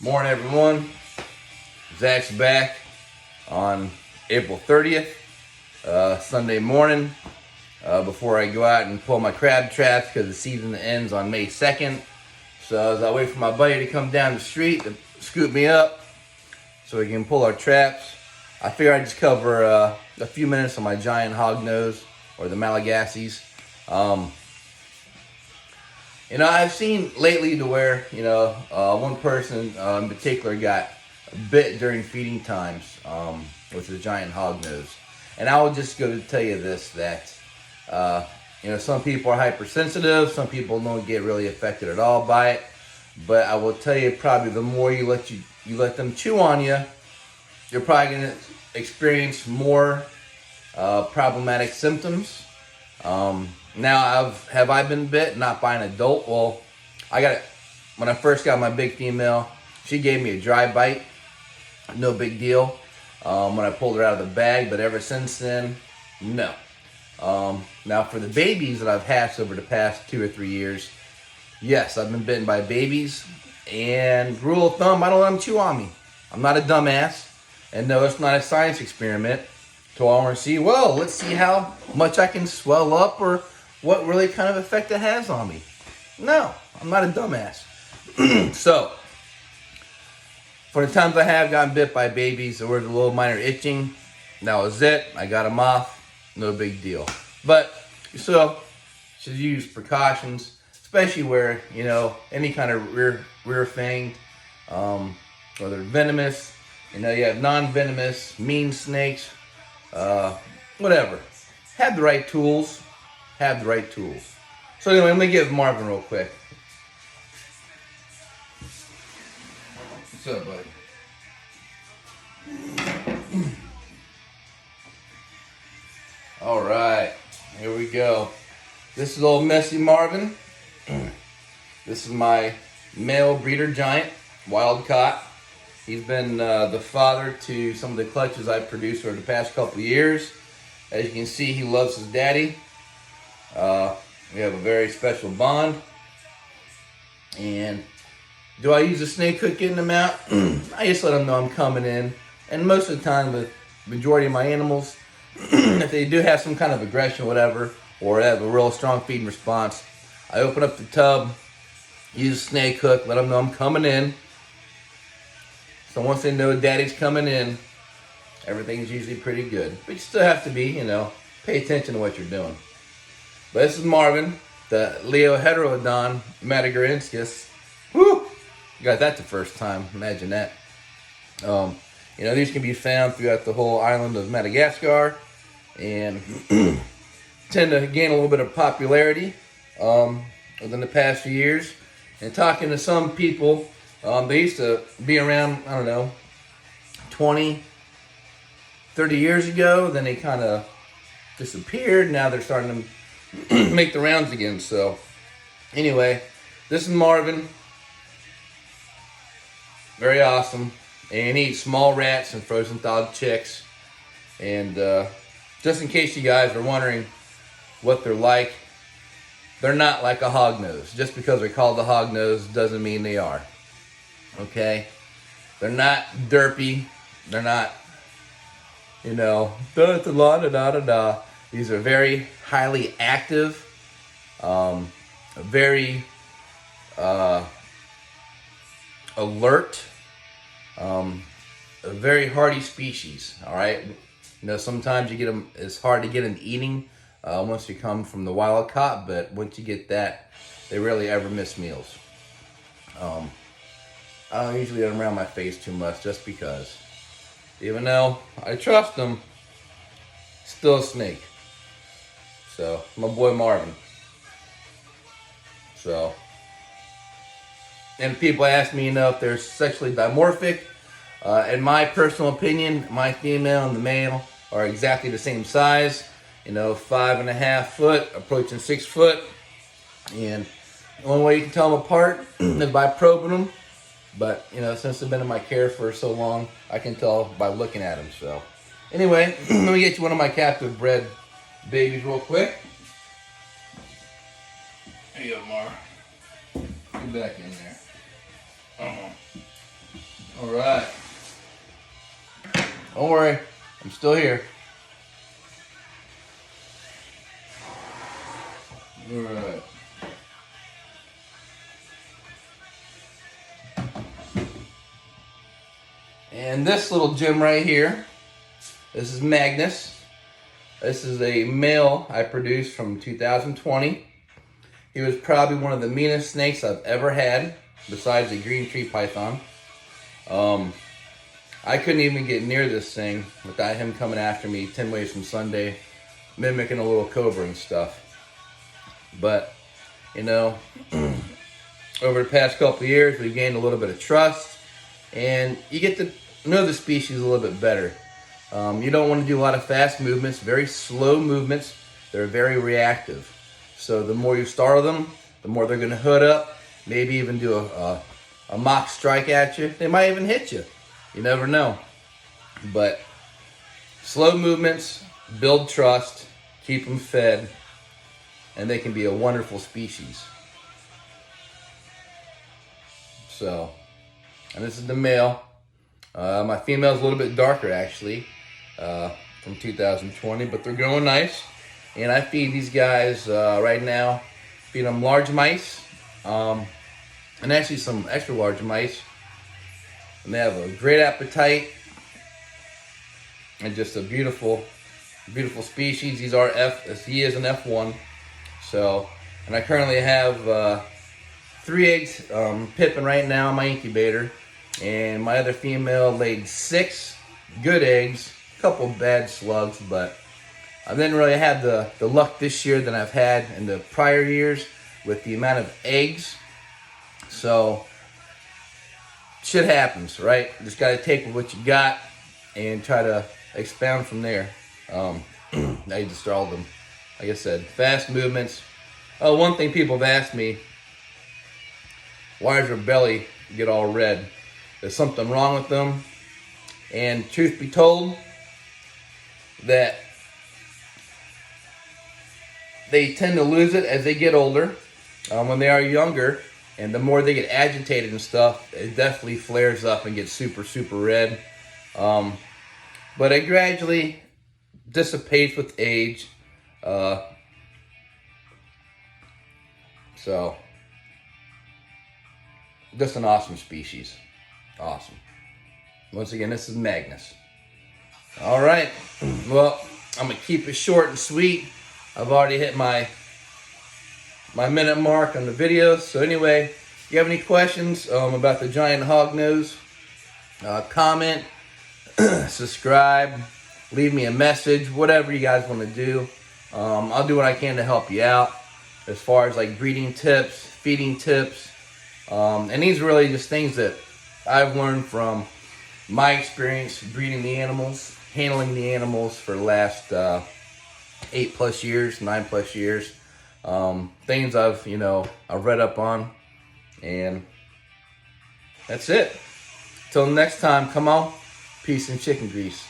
Morning, everyone. Zach's back on April 30th, Sunday morning, before I go out and pull my crab traps because the season ends on May 2nd. So as I wait for my buddy to come down the street to scoop me up so we can pull our traps, I figure I'd just cover a few minutes on my giant hognose, or the Malagasys. I've seen lately to where, one person in particular got bit during feeding times with the giant hognose. And I will just go to tell you this, that, some people are hypersensitive, some people don't get really affected at all by it. But I will tell you, probably the more you let them chew on you, you're probably going to experience more problematic symptoms. Now, have I been bit? Not by an adult. Well, I got it when I first got my big female. She gave me a dry bite, no big deal. When I pulled her out of the bag, but ever since then, no. Now, for the babies that I've hatched over the past 2 or 3 years, yes, I've been bitten by babies. And rule of thumb, I don't let them chew on me. I'm not a dumbass, and no, it's not a science experiment. So I want to see, well, let's see how much I can swell up or what really kind of effect it has on me. No, I'm not a dumbass. So, for the times I have gotten bit by babies, there was a little minor itching. That was it. I got them off. No big deal. But you still should use precautions, especially where, any kind of rear fanged, whether venomous, you have non-venomous, mean snakes, whatever. Have the right tools. So anyway, let me give Marvin real quick. What's up, buddy? All right, here we go. This is old messy Marvin. This is my male breeder giant, wild caught. He's been the father to some of the clutches I've produced over the past couple of years. As you can see, he loves his daddy. We have a very special bond. And do I use a snake hook getting them out? I just let them know I'm coming in. And most of the time, with the majority of my animals, if they do have some kind of aggression or whatever, or have a real strong feeding response, I open up the tub, use a snake hook, let them know I'm coming in. So once they know daddy's coming in, everything's usually pretty good. But you still have to be, pay attention to what you're doing. But this is Marvin, the Leo Heterodon Madagascar. Woo! Got that the first time. Imagine that. These can be found throughout the whole island of Madagascar, and tend to gain a little bit of popularity within the past few years. And talking to some people, they used to be around, 20, 30 years ago. Then they kind of disappeared. Now they're starting to make the rounds again. So anyway, this is Marvin. Very awesome. And he eats small rats and frozen thawed chicks. And just in case you guys are wondering what they're like, they're not like a hognose. Just because they're called a hognose doesn't mean they are. Okay? They're not derpy. They're not, da-da-da-da-da-da. These are very highly active, very alert, a very hardy species, all right? Sometimes you get them, it's hard to get them eating once you come from the wild caught, but once you get that, they rarely ever miss meals. I don't usually let them around my face too much just because. Even though I trust them, still a snake. So, my boy Marvin. So, and people ask me, if they're sexually dimorphic. In my personal opinion, my female and the male are exactly the same size. 5.5 foot, approaching 6 foot. And the only way you can tell them apart is by probing them. But, since they've been in my care for so long, I can tell by looking at them. So, anyway, let me get you one of my captive bred babies real quick. There you go, Mar. Get back in there. All right. Don't worry, I'm still here. All right. And this little gem right here, this is Magnus. This is a male I produced from 2020. He was probably one of the meanest snakes I've ever had, besides the green tree python. I couldn't even get near this thing without him coming after me 10 ways from Sunday, mimicking a little cobra and stuff. But, you know, over the past couple of years, we've gained a little bit of trust, and you get to know the species a little bit better. You don't want to do a lot of fast movements, very slow movements. They're very reactive. So the more you startle them, the more they're going to hood up, maybe even do a mock strike at you. They might even hit you. You never know. But slow movements build trust, keep them fed, and they can be a wonderful species. So, and this is the male. My female's a little bit darker actually, from 2020, but they're growing nice. And I feed these guys right now, feed them large mice, and actually some extra large mice. And they have a great appetite, and just a beautiful, beautiful species. He is an F1. So, and I currently have 3 eggs pipping right now in my incubator, and my other female laid 6 good eggs, a couple bad slugs, but I didn't really have the luck this year that I've had in the prior years with the amount of eggs. So shit happens, right? You just got to take what you got and try to expound from there. I just startled them. Like I said, fast movements. Oh, one thing people have asked me, why does their belly get all red? There's something wrong with them. And truth be told, that they tend to lose it as they get older. When they are younger, and the more they get agitated and stuff, it definitely flares up and gets super, super red. But it gradually dissipates with age. So, just an awesome species. Awesome. Once again, this is Magnus. All right. Well, I'm going to keep it short and sweet. I've already hit my minute mark on the video. So anyway, if you have any questions about the giant hognose, comment, subscribe, leave me a message, whatever you guys want to do. I'll do what I can to help you out as far as like breeding tips, feeding tips. And these are really just things that I've learned from my experience breeding the animals, handling the animals for the last 8+ years, 9+ years. Things I've read up on, and that's it. Till next time, come on, peace and chicken grease.